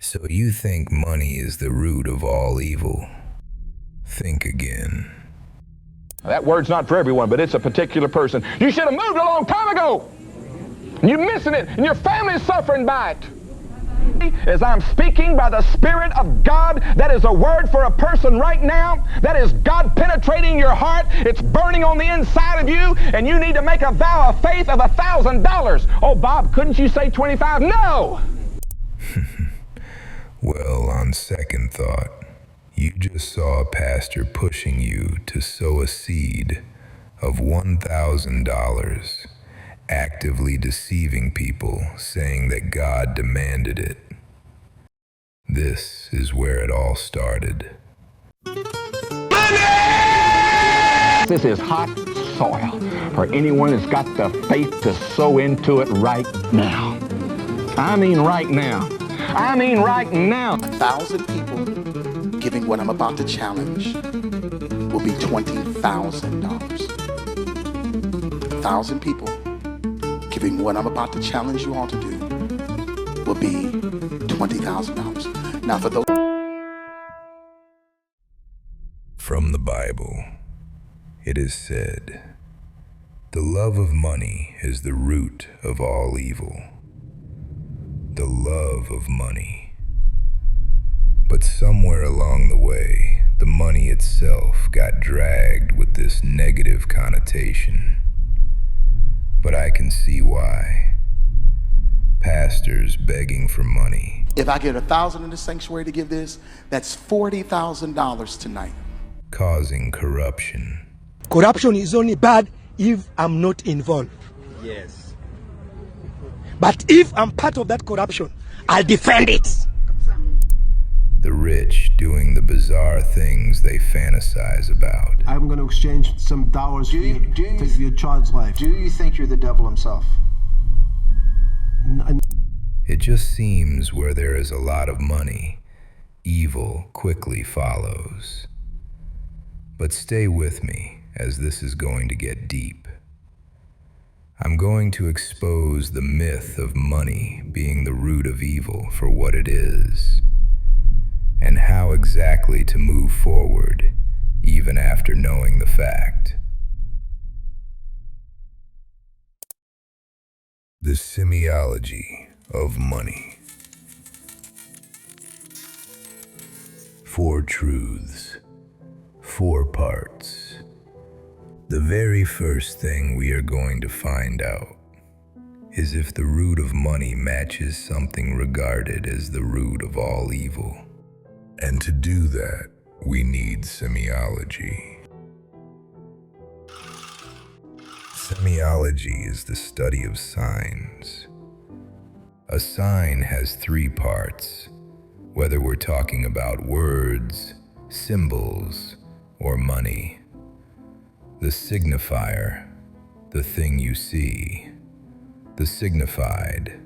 So you think money is the root of all evil? Think again. That word's not for everyone, but it's a particular person. You should have moved a long time ago. You're missing it, and your family's suffering by it. As I'm speaking by the Spirit of God, that is a word for a person right now. That is God penetrating your heart. It's burning on the inside of you, and you need to make a vow of faith of $1,000. Oh, Bob, couldn't you say 25? No! Well, on second thought, you just saw a pastor pushing you to sow a seed of $1,000, actively deceiving people, saying that God demanded it. This is where it all started. This is hot soil for anyone that's got the faith to sow into it right now. I mean right now. I mean right now. 1,000 people giving what I'm about to challenge will be $20,000. 1,000 people giving what I'm about to challenge you all to do will be $20,000. Now for those... From the Bible, it is said, "The love of money is the root of all evil." The love of money. But somewhere along the way, the money itself got dragged with this negative connotation. But I can see why. Pastors begging for money. If I get 1,000 in the sanctuary to give this, that's $40,000 tonight. Causing corruption. Corruption is only bad if I'm not involved. Yes. But if I'm part of that corruption, I'll defend it. The rich doing the bizarre things they fantasize about. I'm going to exchange some dollars for your child's life. Do you think you're the devil himself? It just seems where there is a lot of money, evil quickly follows. But stay with me, as this is going to get deep. I'm going to expose the myth of money being the root of evil for what it is, and how exactly to move forward, even after knowing the fact. The Semiology of money. 4 truths, 4 parts. The very first thing we are going to find out is if the root of money matches something regarded as the root of all evil. And to do that, we need semiology. Semiology is the study of signs. A sign has 3 parts, whether we're talking about words, symbols, or money. The signifier, the thing you see. The signified,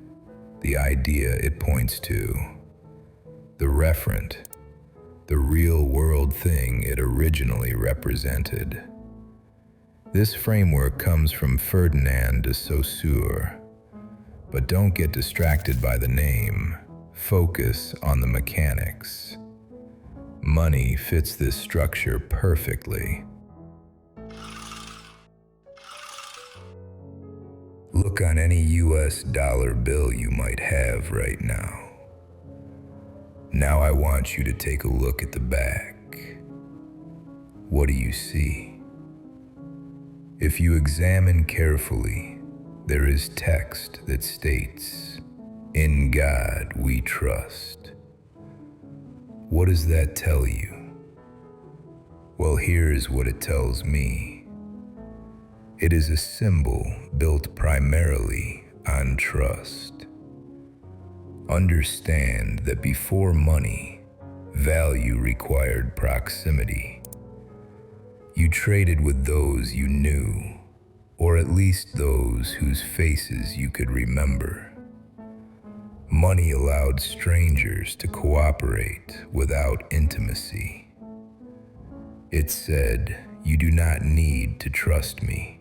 the idea it points to. The referent, the real-world thing it originally represented. This framework comes from Ferdinand de Saussure, but don't get distracted by the name. Focus on the mechanics. Money fits this structure perfectly. Look on any US dollar bill you might have right now. Now I want you to take a look at the back. What do you see? If you examine carefully, there is text that states, "In God we trust." What does that tell you? Well, here's what it tells me. It is a symbol built primarily on trust. Understand that before money, value required proximity. You traded with those you knew, or at least those whose faces you could remember. Money allowed strangers to cooperate without intimacy. It said, "You do not need to trust me.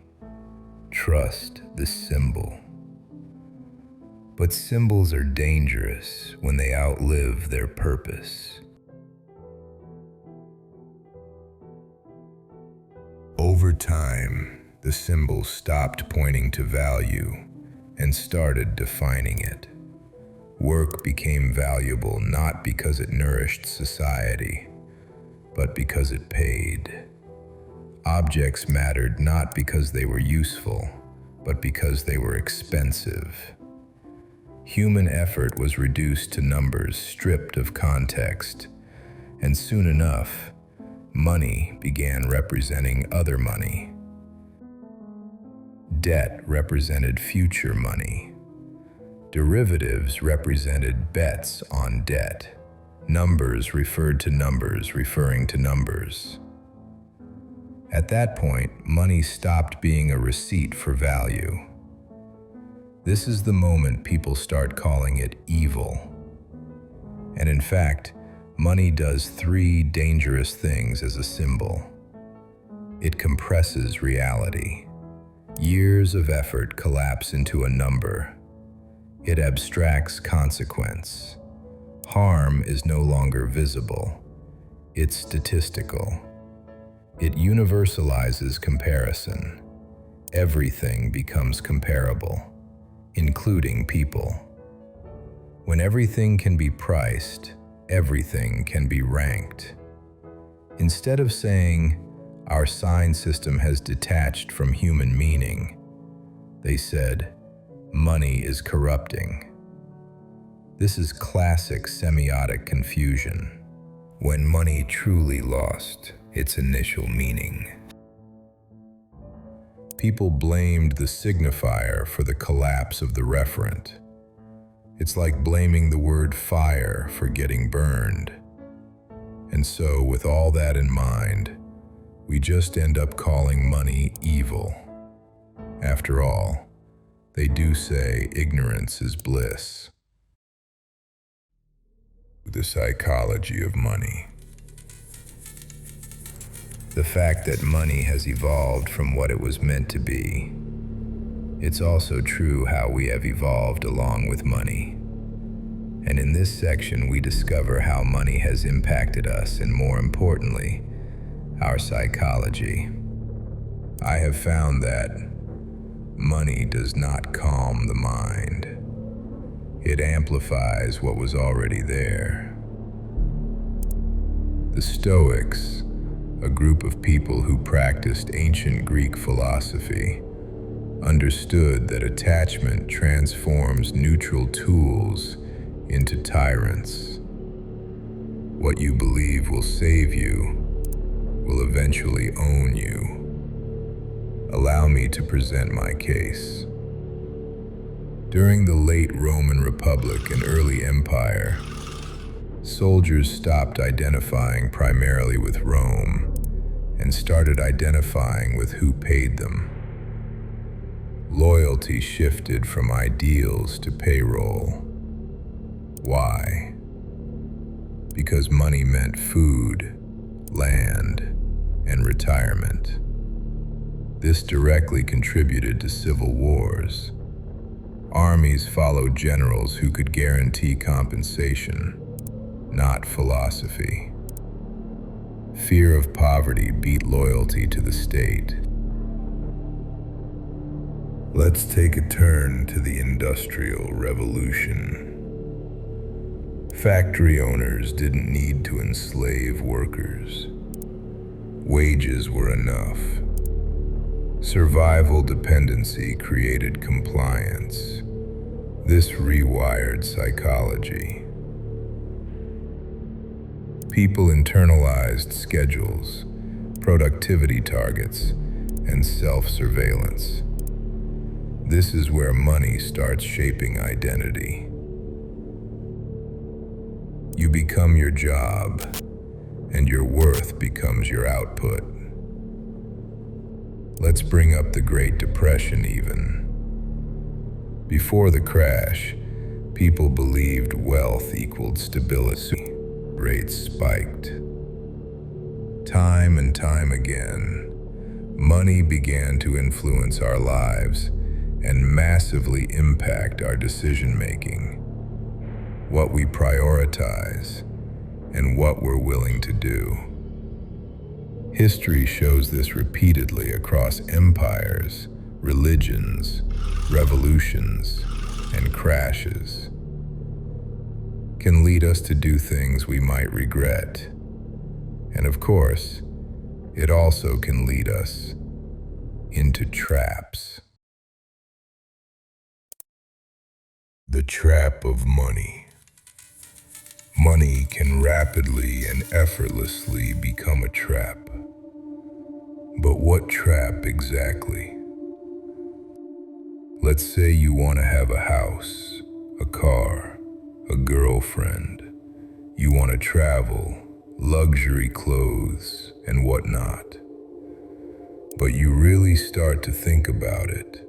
Trust the symbol." But symbols are dangerous when they outlive their purpose. Over time, the symbol stopped pointing to value and started defining it. Work became valuable not because it nourished society, but because it paid. Objects mattered not because they were useful, but because they were expensive. Human effort was reduced to numbers stripped of context, and soon enough, money began representing other money. Debt represented future money. Derivatives represented bets on debt. Numbers referred to numbers referring to numbers. At that point, money stopped being a receipt for value. This is the moment people start calling it evil. And in fact, money does three dangerous things as a symbol. It compresses reality. Years of effort collapse into a number. It abstracts consequence. Harm is no longer visible. It's statistical. It universalizes comparison. Everything becomes comparable, including people. When everything can be priced, everything can be ranked. Instead of saying, our sign system has detached from human meaning, they said, money is corrupting. This is classic semiotic confusion, when money truly lost its initial meaning. People blamed the signifier for the collapse of the referent. It's like blaming the word fire for getting burned. And so, with all that in mind, we just end up calling money evil. After all, they do say ignorance is bliss. The psychology of money. The fact that money has evolved from what it was meant to be. It's also true how we have evolved along with money. And in this section, we discover how money has impacted us and, more importantly, our psychology. I have found that money does not calm the mind. It amplifies what was already there. The Stoics, a group of people who practiced ancient Greek philosophy, understood that attachment transforms neutral tools into tyrants. What you believe will save you will eventually own you. Allow me to present my case. During the late Roman Republic and early Empire, soldiers stopped identifying primarily with Rome and started identifying with who paid them. Loyalty shifted from ideals to payroll. Why? Because money meant food, land, and retirement. This directly contributed to civil wars. Armies followed generals who could guarantee compensation, not philosophy. Fear of poverty beat loyalty to the state. Let's take a turn to the Industrial Revolution. Factory owners didn't need to enslave workers. Wages were enough. Survival dependency created compliance. This rewired psychology. People internalized schedules, productivity targets, and self-surveillance. This is where money starts shaping identity. You become your job, and your worth becomes your output. Let's bring up the Great Depression even. Before the crash, people believed wealth equaled stability. Rates spiked. Time and time again, money began to influence our lives, and massively impact our decision-making, what we prioritize, and what we're willing to do. History shows this repeatedly across empires, religions, revolutions, and crashes. Can lead us to do things we might regret. And of course, it also can lead us into traps. The trap of money. Money can rapidly and effortlessly become a trap. But what trap exactly? Let's say you want to have a house, a car, a girlfriend. You want to travel, luxury clothes, and whatnot. But you really start to think about it.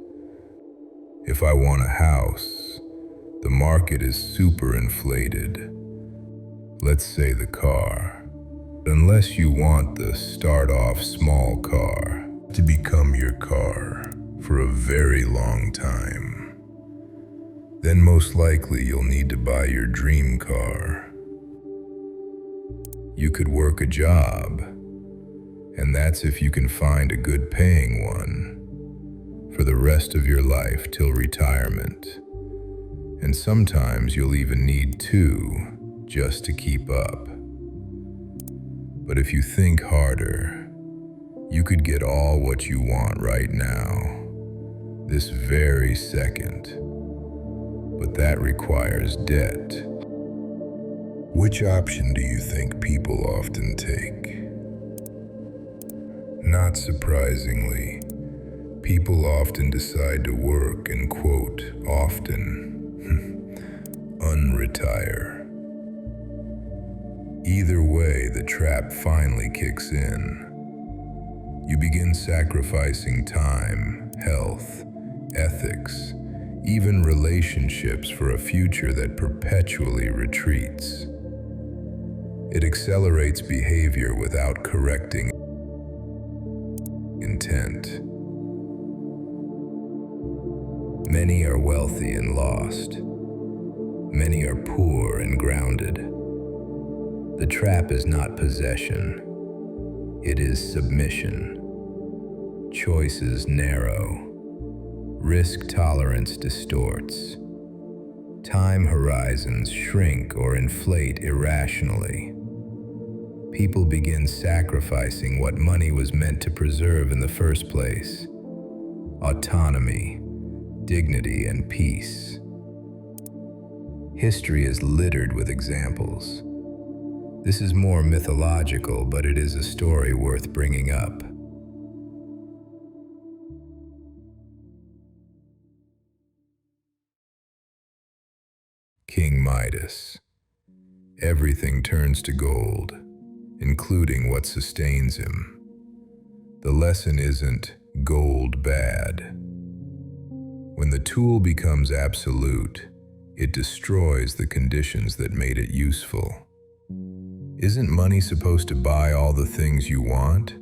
If I want a house, the market is super inflated. Let's say the car. Unless you want the start-off small car to become your car for a very long time, then most likely you'll need to buy your dream car. You could work a job, and that's if you can find a good paying one, for the rest of your life till retirement. And sometimes you'll even need two just to keep up. But if you think harder, you could get all what you want right now, this very second. But that requires debt. Which option do you think people often take? Not surprisingly, people often decide to work and, quote, often, unretire. Either way, the trap finally kicks in. You begin sacrificing time, health, ethics, even relationships for a future that perpetually retreats. It accelerates behavior without correcting intent. Many are wealthy and lost. Many are poor and grounded. The trap is not possession. It is submission. Choices narrow. Risk tolerance distorts. Time horizons shrink or inflate irrationally. People begin sacrificing what money was meant to preserve in the first place: autonomy, dignity, and peace. History is littered with examples. This is more mythological, but it is a story worth bringing up. King Midas. Everything turns to gold, including what sustains him. The lesson isn't gold bad. When the tool becomes absolute, it destroys the conditions that made it useful. Isn't money supposed to buy all the things you want?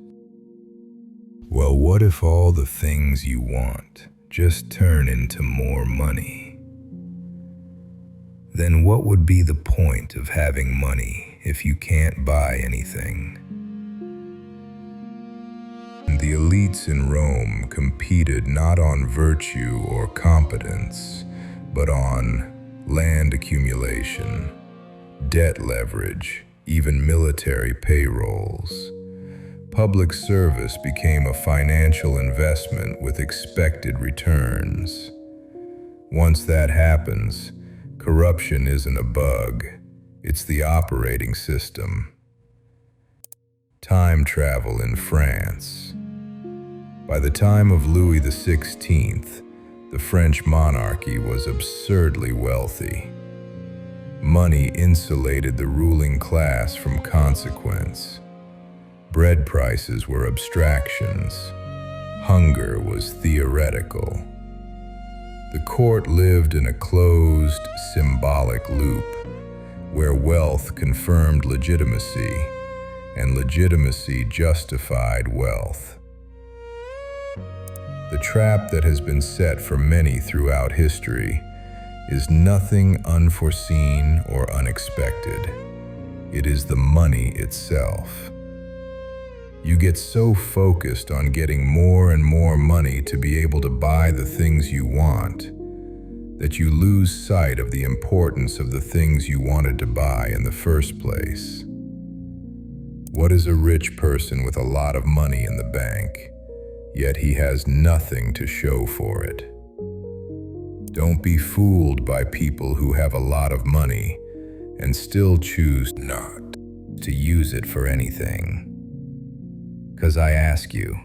Well, what if all the things you want just turn into more money? Then what would be the point of having money if you can't buy anything? The elites in Rome competed not on virtue or competence, but on land accumulation, debt leverage, even military payrolls. Public service became a financial investment with expected returns. Once that happens, corruption isn't a bug, it's the operating system. Time travel in France. By the time of Louis XVI, the French monarchy was absurdly wealthy. Money insulated the ruling class from consequence. Bread prices were abstractions. Hunger was theoretical. The court lived in a closed, symbolic loop, where wealth confirmed legitimacy, and legitimacy justified wealth. The trap that has been set for many throughout history is nothing unforeseen or unexpected. It is the money itself. You get so focused on getting more and more money to be able to buy the things you want that you lose sight of the importance of the things you wanted to buy in the first place. What is a rich person with a lot of money in the bank, yet he has nothing to show for it? Don't be fooled by people who have a lot of money and still choose not to use it for anything. 'Cause I ask you,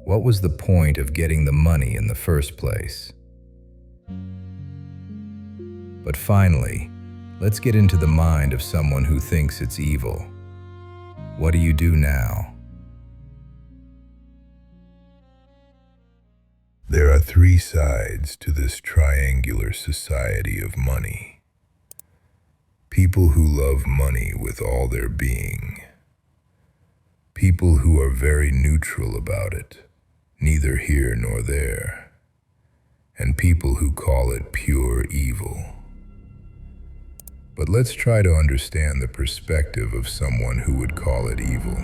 what was the point of getting the money in the first place? But finally, let's get into the mind of someone who thinks it's evil. What do you do now? There are three sides to this triangular society of money. People who love money with all their being. People who are very neutral about it, neither here nor there. And people who call it pure evil. But let's try to understand the perspective of someone who would call it evil.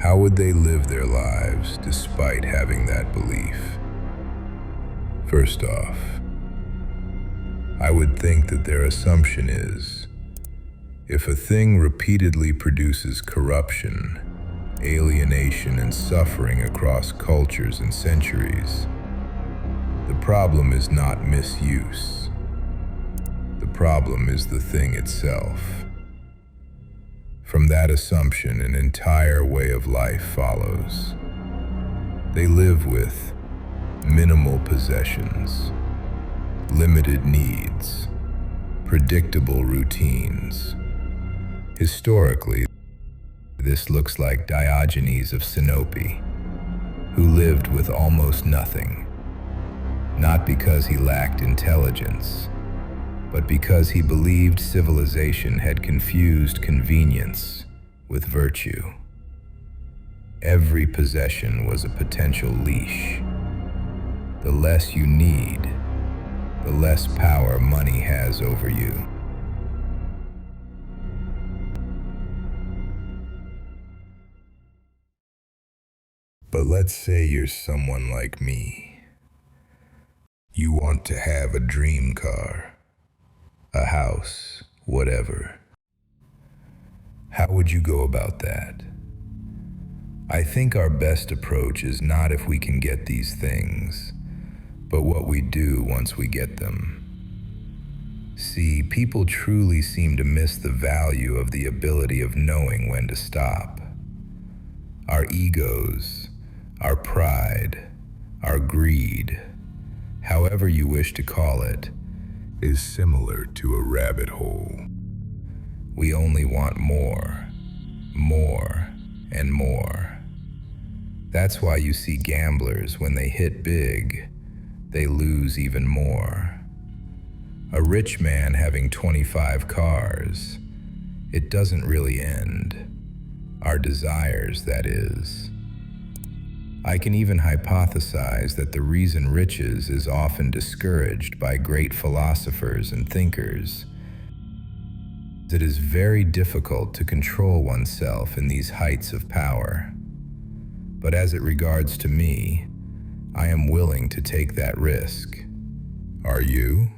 How would they live their lives despite having that belief? First off, I would think that their assumption is, if a thing repeatedly produces corruption, alienation, and suffering across cultures and centuries, the problem is not misuse. The problem is the thing itself. From that assumption, an entire way of life follows. They live with minimal possessions, limited needs, predictable routines. Historically, this looks like Diogenes of Sinope, who lived with almost nothing, not because he lacked intelligence, but because he believed civilization had confused convenience with virtue. Every possession was a potential leash. The less you need, the less power money has over you. But let's say you're someone like me. You want to have a dream car, a house, whatever. How would you go about that? I think our best approach is not if we can get these things, but what we do once we get them. See, people truly seem to miss the value of the ability of knowing when to stop. Our egos, our pride, our greed, however you wish to call it, is similar to a rabbit hole. We only want more, and more. That's why you see gamblers, when they hit big, they lose even more. A rich man having 25 cars, it doesn't really end. Our desires, that is. I can even hypothesize that the reason riches is often discouraged by great philosophers and thinkers. It is very difficult to control oneself in these heights of power. But as it regards to me, I am willing to take that risk. Are you?